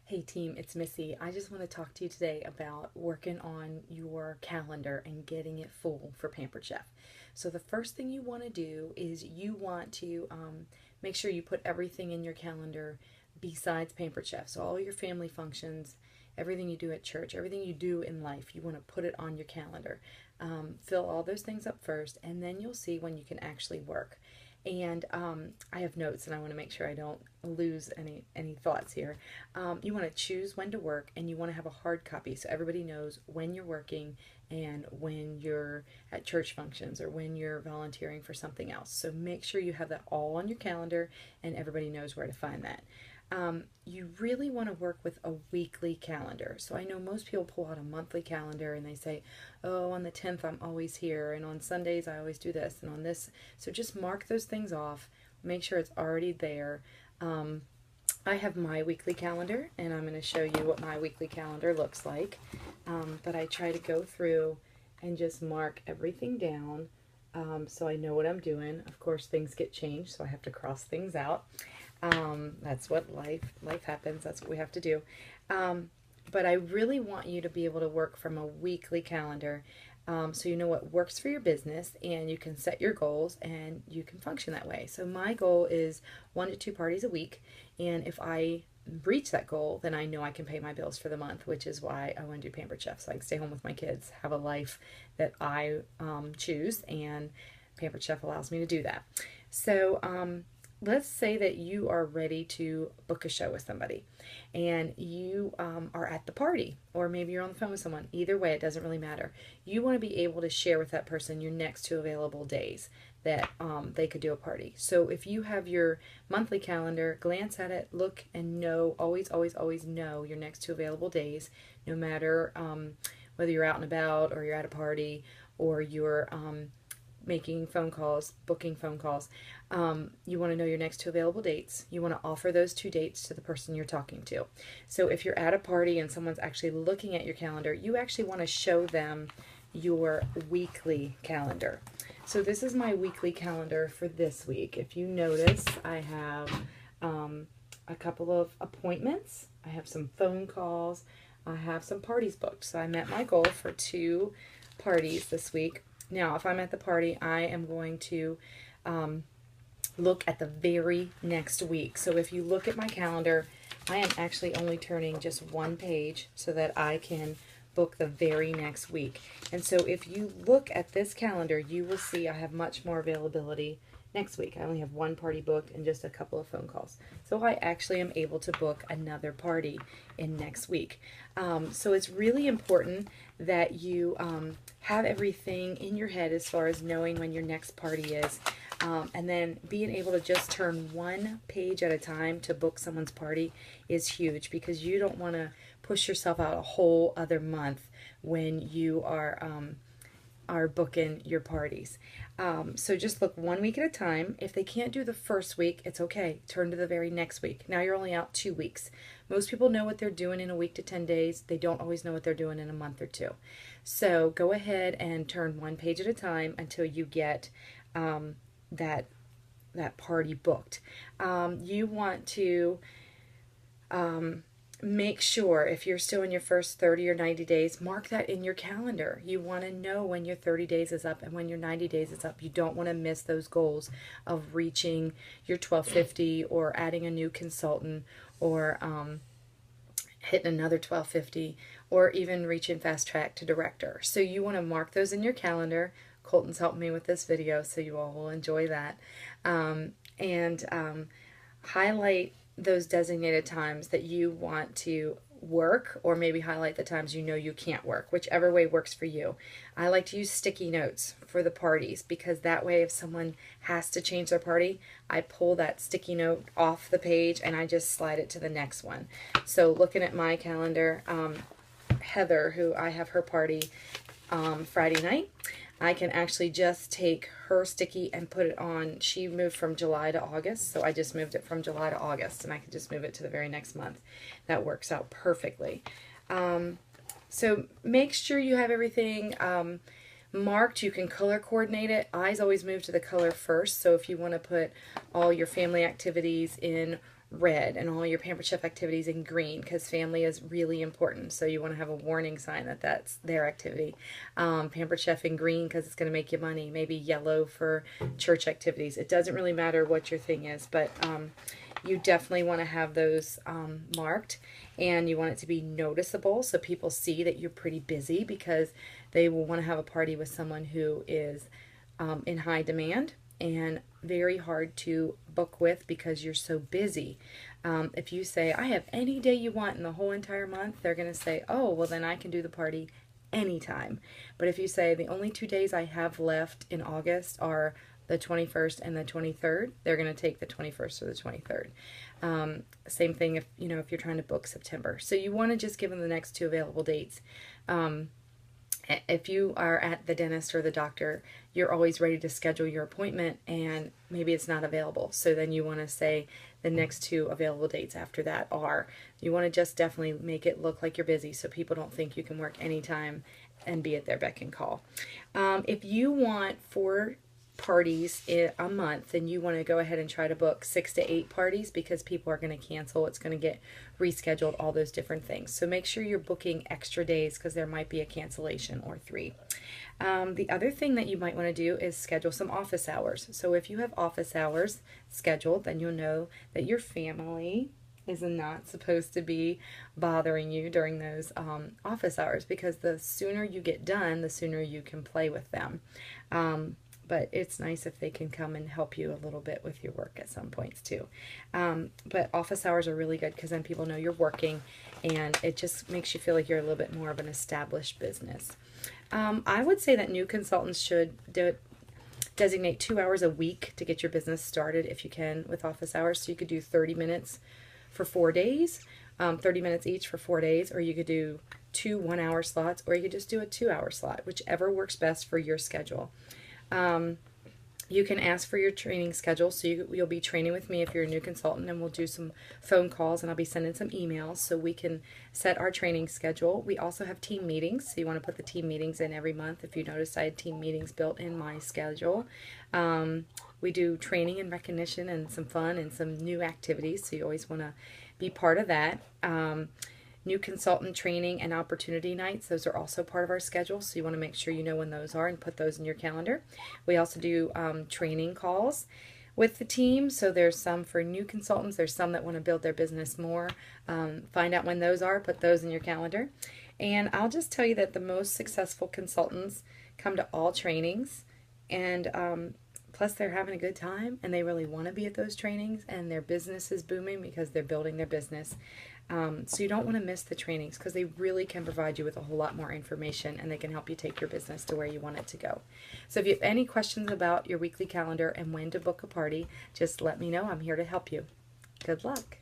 Hey team, it's Missy. I just want to talk to you today about working on your calendar and getting it full for Pampered Chef. So the first thing you want to do is you want to make sure you put everything in your calendar besides Pampered Chef. So all your family functions, everything you do at church, everything you do in life, you want to put it on your calendar. Fill all those things up first, and then you'll see when you can actually work. And I have notes, and I want to make sure I don't lose any thoughts here. You want to choose when to work, and you want to have a hard copy so everybody knows when you're working and when you're at church functions or when you're volunteering for something else. So make sure you have that all on your calendar, and everybody knows where to find that. You really want to work with a weekly calendar. So I know most people pull out a monthly calendar and they say, oh, on the 10th I'm always here, and on Sundays I always do this, and on this. So just mark those things off. Make sure it's already there. I have my weekly calendar, and I'm going to show you what my weekly calendar looks like. But I try to go through and just mark everything down so I know what I'm doing. Of course, things get changed, so I have to cross things out. That's what life happens. That's what we have to do. But I really want you to be able to work from a weekly calendar, so you know what works for your business, and you can set your goals and you can function that way. So my goal is 1 to 2 parties a week, and if I reach that goal, then I know I can pay my bills for the month, which is why I want to do Pampered Chef, so I can stay home with my kids, have a life that I choose, and Pampered Chef allows me to do that. So let's say that you are ready to book a show with somebody, and you are at the party, or maybe you're on the phone with someone. Either way, it doesn't really matter. You want to be able to share with that person your next 2 available days that they could do a party. So if you have your monthly calendar, glance at it, look and know, always know your next 2 available days, no matter whether you're out and about or you're at a party or you're making phone calls, booking phone calls. You want to know your next 2 available dates. You want to offer those 2 dates to the person you're talking to. So if you're at a party and someone's actually looking at your calendar, you actually want to show them your weekly calendar. So this is my weekly calendar for this week. If you notice, I have a couple of appointments. I have some phone calls. I have some parties booked. So I met my goal for 2 parties this week. Now, if I'm at the party, I am going to look at the very next week. So if you look at my calendar, I am actually only turning just 1 page so that I can book the very next week. And so if you look at this calendar, you will see I have much more availability next week. I only have 1 party booked and just a couple of phone calls. So I actually am able to book another party in next week. So it's really important that you have everything in your head as far as knowing when your next party is. And then being able to just turn 1 page at a time to book someone's party is huge, because you don't want to push yourself out a whole other month when you are booking your parties. So just look 1 week at a time. If they can't do the first week, it's okay. Turn to the very next week. Now you're only out 2 weeks. Most people know what they're doing in a week to 10 days. They don't always know what they're doing in a month or 2. So go ahead and turn 1 page at a time until you get that party booked. You want to make sure, if you're still in your first 30 or 90 days, mark that in your calendar. You want to know when your 30 days is up and when your 90 days is up. You don't want to miss those goals of reaching your 1250 or adding a new consultant or hitting another 1250 or even reaching fast track to director. So you want to mark those in your calendar. Colton's helped me with this video, so you all will enjoy that. Highlight those designated times that you want to work, or maybe highlight the times you know you can't work, whichever way works for you. I like to use sticky notes for the parties, because that way if someone has to change their party, I pull that sticky note off the page and I just slide it to the next one. So looking at my calendar, Heather, who I have her party Friday night, I can actually just take her sticky and put it on. She moved from July to August, so I just moved it from July to August, and I can just move it to the very next month. That works out perfectly. So make sure you have everything marked. You can color coordinate it. I always move to the color first, so if you want to put all your family activities in red and all your Pampered Chef activities in green because family is really important. So you want to have a warning sign that that's their activity. Pampered Chef in green because it's going to make you money. Maybe yellow for church activities. It doesn't really matter what your thing is, but you definitely want to have those marked, and you want it to be noticeable so people see that you're pretty busy, because they will want to have a party with someone who is in high demand and very hard to book with because you're so busy. If you say, I have any day you want in the whole entire month, they're going to say, oh, well, then I can do the party anytime. But if you say the only 2 days I have left in August are the 21st and the 23rd, they're going to take the 21st or the 23rd. Same thing if you're trying to book September. So you want to just give them the next 2 available dates. If you are at the dentist or the doctor, you're always ready to schedule your appointment and maybe it's not available. So then you want to say the next 2 available dates after that are, you want to just definitely make it look like you're busy so people don't think you can work anytime and be at their beck and call. If you want 4 parties in a month, then you want to go ahead and try to book 6 to 8 parties, because people are going to cancel. It's going to get rescheduled, all those different things. So make sure you're booking extra days because there might be a cancellation or 3. The other thing that you might want to do is schedule some office hours. So if you have office hours scheduled, then you'll know that your family is not supposed to be bothering you during those office hours, because the sooner you get done, the sooner you can play with them. But it's nice if they can come and help you a little bit with your work at some points too. But office hours are really good because then people know you're working, and it just makes you feel like you're a little bit more of an established business. I would say that new consultants should designate 2 hours a week to get your business started if you can with office hours. So you could do 30 minutes for 4 days, 30 minutes each for 4 days, or you could do 2 1-hour slots, or you could just do a 2-hour slot, whichever works best for your schedule. You can ask for your training schedule, so you'll be training with me if you're a new consultant, and we'll do some phone calls, and I'll be sending some emails so we can set our training schedule. We also have team meetings, so you want to put the team meetings in every month. If you notice, I had team meetings built in my schedule. We do training and recognition and some fun and some new activities, so you always want to be part of that. New consultant training and opportunity nights, those are also part of our schedule, so you want to make sure you know when those are and put those in your calendar. We also do training calls with the team, so there's some for new consultants, there's some that want to build their business more. Find out when those are, put those in your calendar. And I'll just tell you that the most successful consultants come to all trainings, and plus they're having a good time and they really want to be at those trainings, and their business is booming because they're building their business. So you don't want to miss the trainings because they really can provide you with a whole lot more information, and they can help you take your business to where you want it to go. So if you have any questions about your weekly calendar and when to book a party, just let me know. I'm here to help you. Good luck.